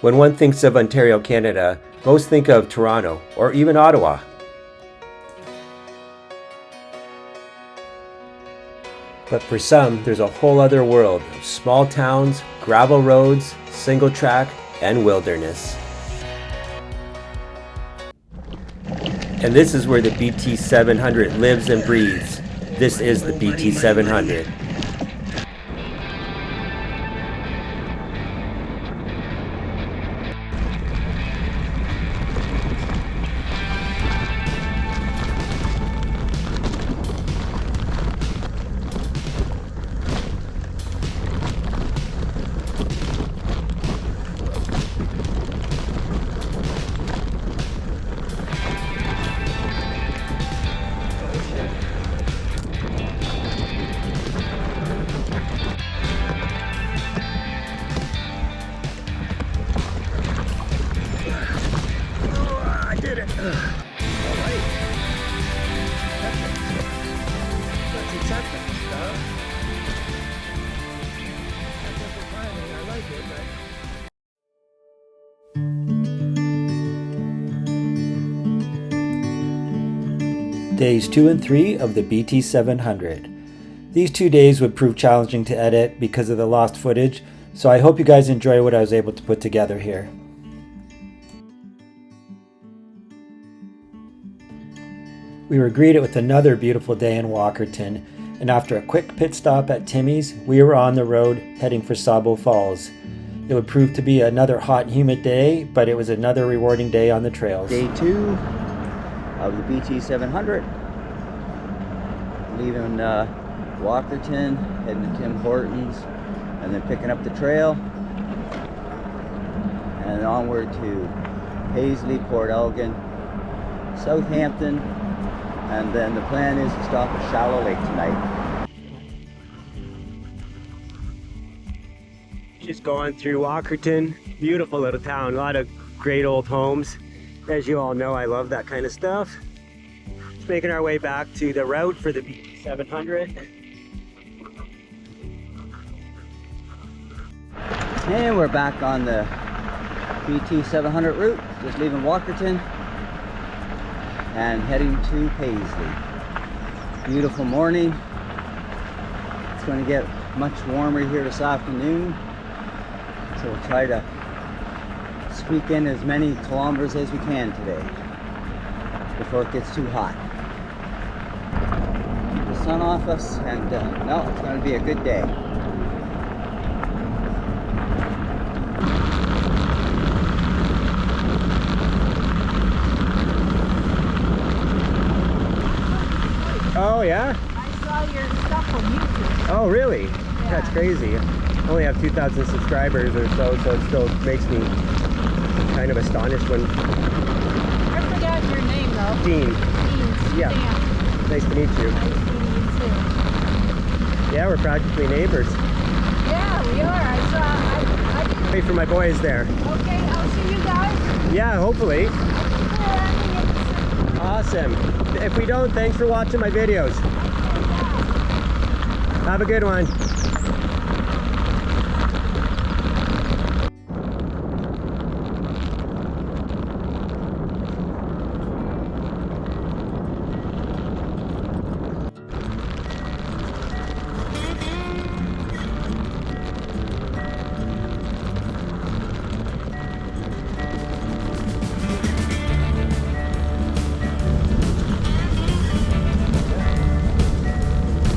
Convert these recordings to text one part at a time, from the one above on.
When one thinks of Ontario, Canada, most think of Toronto or even Ottawa. But for some, there's a whole other world of small towns, gravel roads, single track, and wilderness. And this is where the BT700 lives and breathes. This is the BT700. Days 2 and 3 of the BT700. These 2 days would prove challenging to edit because of the lost footage, so I hope you guys enjoy what I was able to put together here. We were greeted with another beautiful day in Walkerton, and after a quick pit stop at Timmy's, we were on the road heading for Sauble Falls. It would prove to be another hot and humid day, but it was another rewarding day on the trails. Day 2 of the BT700, leaving Walkerton, heading to Tim Hortons, and then picking up the trail and onward to Paisley, Port Elgin, Southampton, and then the plan is to stop at Shallow Lake tonight. Just going through Walkerton, beautiful little town, a lot of great old homes. As you all know, I love that kind of stuff. Just making our way back to the route for the BT700. And we're back on the BT700 route, just leaving Walkerton and heading to Paisley. Beautiful morning. It's going to get much warmer here this afternoon, so we'll try to squeak in as many kilometers as we can today before it gets too hot. Keep the sun off us, and no, it's going to be a good day. Oh yeah? I saw your stuff on YouTube. Oh really? Yeah. That's crazy. I only have 2,000 subscribers or so, so it still makes me kind of astonished when... I forgot your name though. Dean. Dean. Yeah. Stan. Nice to meet you. Nice meeting you too. Yeah, we're practically neighbors. Yeah, we are. I didn't... Wait for my boys there. Okay, I'll see you guys. Yeah, hopefully. Okay, Awesome. If we don't, thanks for watching my videos. Have a good one.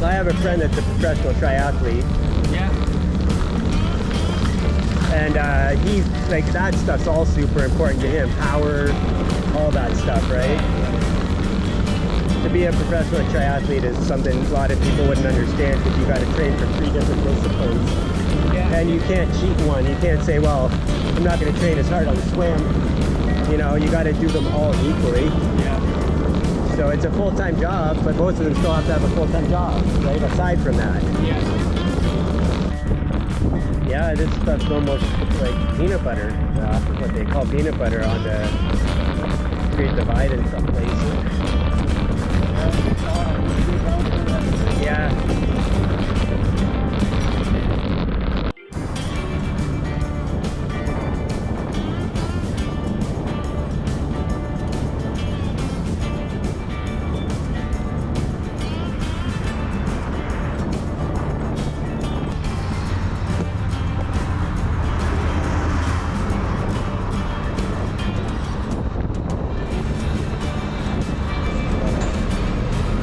I have a friend that's a professional triathlete. Yeah. And he's like, that stuff's all super important to him. Power, all that stuff, right? To be a professional triathlete is something a lot of people wouldn't understand, because you got to train for 3 different disciplines. Yeah. And you can't cheat one. You can't say, well, I'm not going to train as hard on the swim. You know, you got to do them all equally. Yeah. So it's a full-time job, but most of them still have to have a full-time job, right? Aside from that. Yeah. Yeah, this stuff's almost like peanut butter, what they call peanut butter on the Great Divide in some places. Yeah.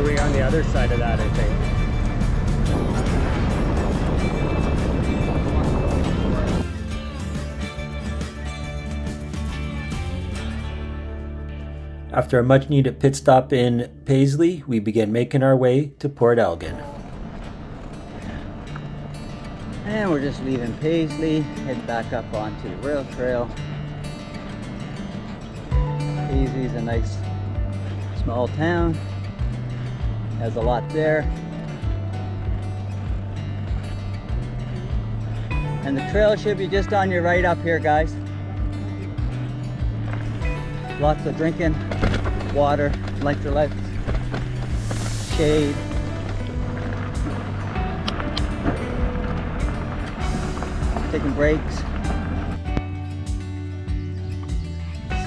We're on the other side of that, I think. After a much needed pit stop in Paisley, we began making our way to Port Elgin. And we're just leaving Paisley, head back up onto the rail trail. Paisley's a nice small town, has a lot there. And the trail should be just on your right up here, guys. Lots of drinking, water, electrolytes, shade. Taking breaks.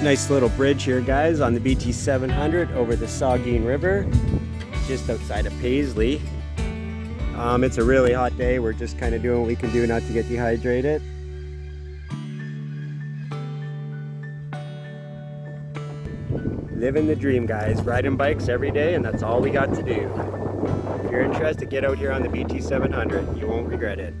Nice little bridge here, guys, on the BT700 over the Saugeen River, just outside of Paisley. It's a really hot day. We're just kind of doing what we can do not to get dehydrated. Living the dream, guys. Riding bikes every day, and that's all we got to do. If you're interested, get out here on the BT700. You won't regret it.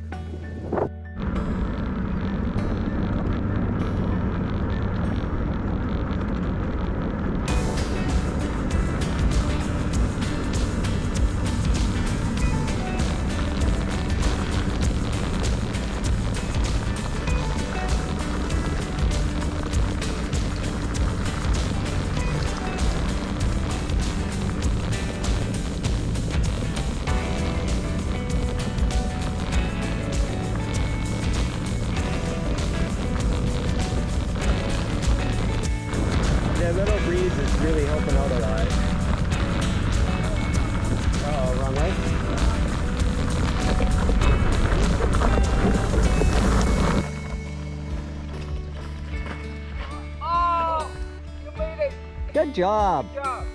The little breeze is really helping out a lot. Uh-oh, wrong way. Oh, you made it. Good job. Good job.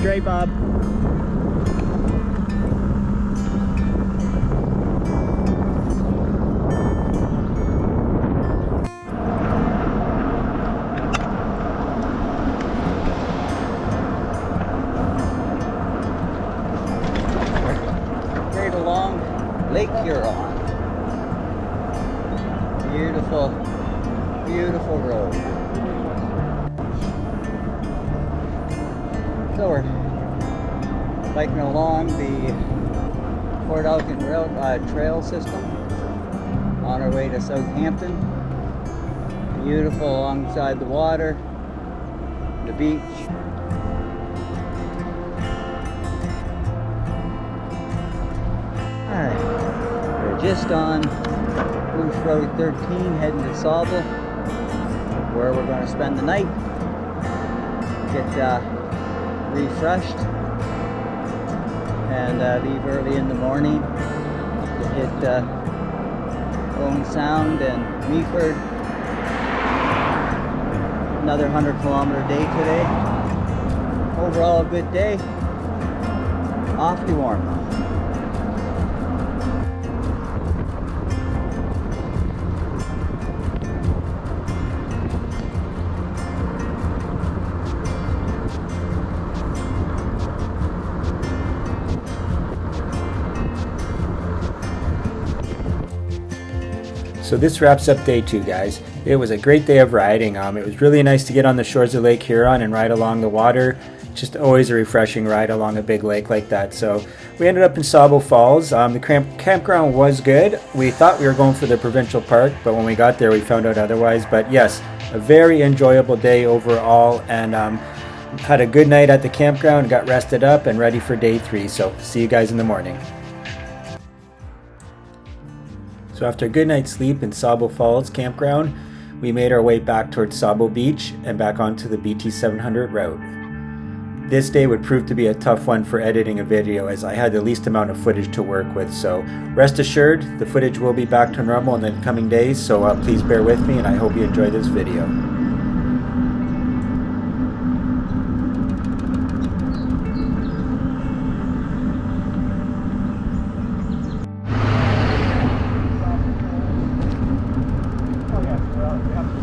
Straight, Bob. Straight along Lake Huron. Beautiful, beautiful road. So we're biking along the Port Elgin trail system on our way to Southampton. Beautiful alongside the water, the beach. Alright, we're just on Bruce Road 13 heading to Sauble, where we're going to spend the night, get refreshed, and leave early in the morning to hit Owen Sound and Meaford, Another 100-kilometer day today. Overall, a good day. Awfully warm. So this wraps up day 2, guys. It was a great day of riding. It was really nice to get on the shores of Lake Huron and ride along the water. Just always a refreshing ride along a big lake like that. So we ended up in Sauble Falls. The campground was good. We thought we were going for the provincial park, but when we got there we found out otherwise. But yes, a very enjoyable day overall, and had a good night at the campground, got rested up and ready for day 3. So see you guys in the morning. So after a good night's sleep in Sauble Falls campground, we made our way back towards Sauble Beach and back onto the BT700 route. This day would prove to be a tough one for editing a video, as I had the least amount of footage to work with, so rest assured the footage will be back to normal in the coming days, so please bear with me and I hope you enjoy this video.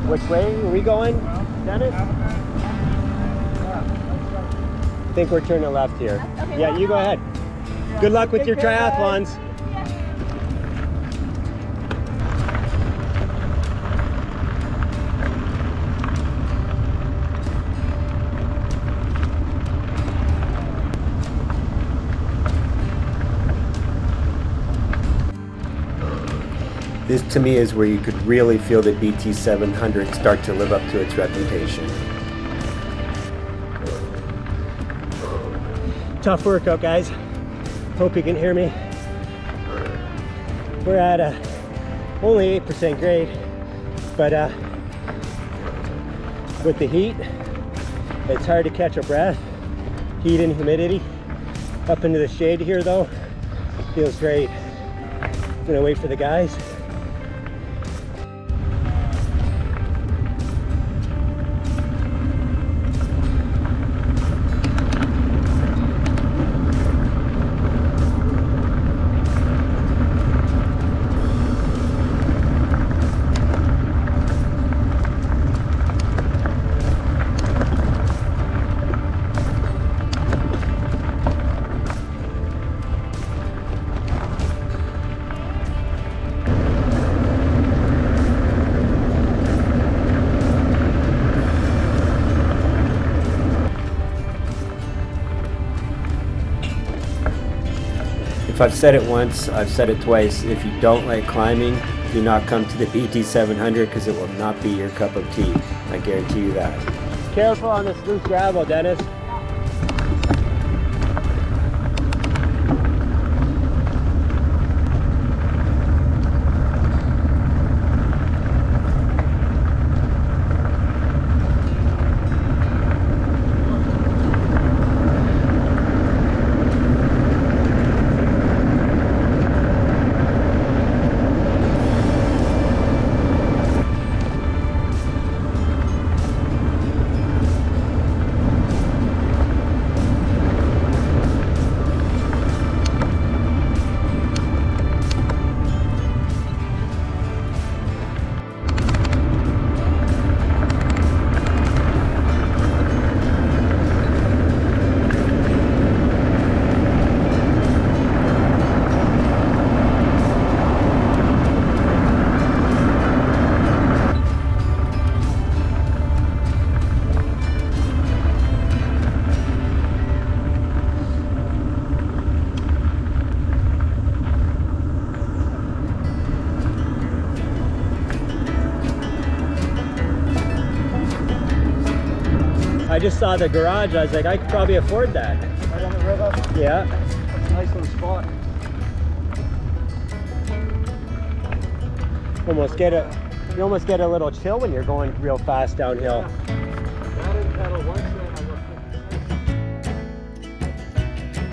Which way are we going, Dennis? I think we're turning left here. Okay, Yeah, you go ahead. Good luck with your triathlons. This to me is where you could really feel the BT700 start to live up to its reputation. Tough workout, guys. Hope you can hear me. We're at only 8% grade, but with the heat, it's hard to catch a breath. Heat and humidity. Up into the shade here though, feels great. I'm gonna wait for the guys. If I've said it once, I've said it twice. If you don't like climbing, do not come to the BT700 because it will not be your cup of tea. I guarantee you that. Careful on this loose gravel, Dennis. I just saw the garage. I was like, I could probably afford that. Right on the river. Yeah. Nice little spot. You almost get a little chill when you're going real fast downhill.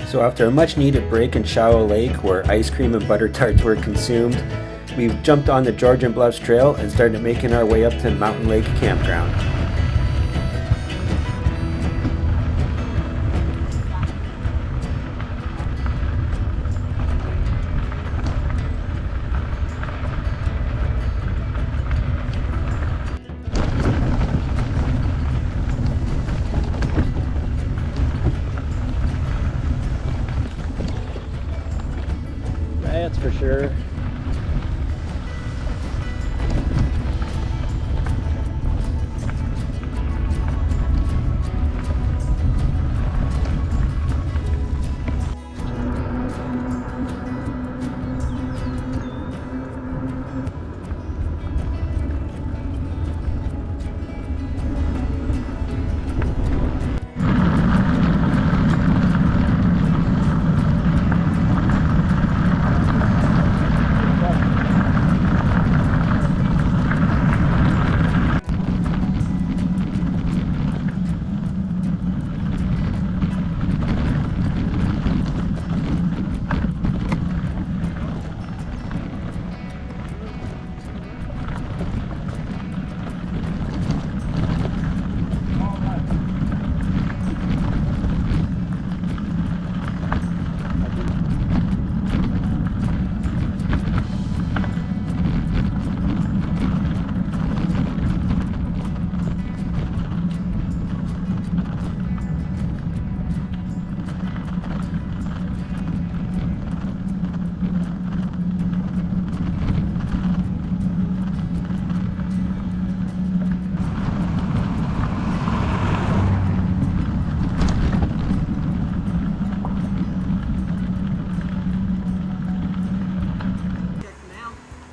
So after a much needed break in Shallow Lake where ice cream and butter tarts were consumed, we jumped on the Georgian Bluffs Trail and started making our way up to Mountain Lake Campground. that's for sure.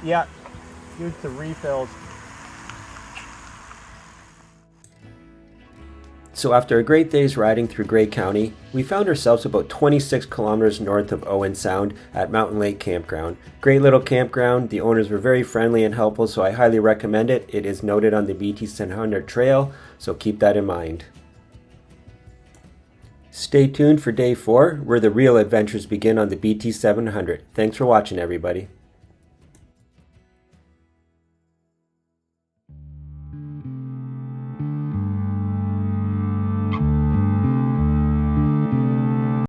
Yeah, use the refills. So after a great day's riding through Grey County, we found ourselves about 26 kilometers north of Owen Sound at Mountain Lake Campground. Great little campground. The owners were very friendly and helpful, so I highly recommend it. It is noted on the BT700 trail, so keep that in mind. Stay tuned for day 4, where the real adventures begin on the BT700. Thanks for watching, everybody.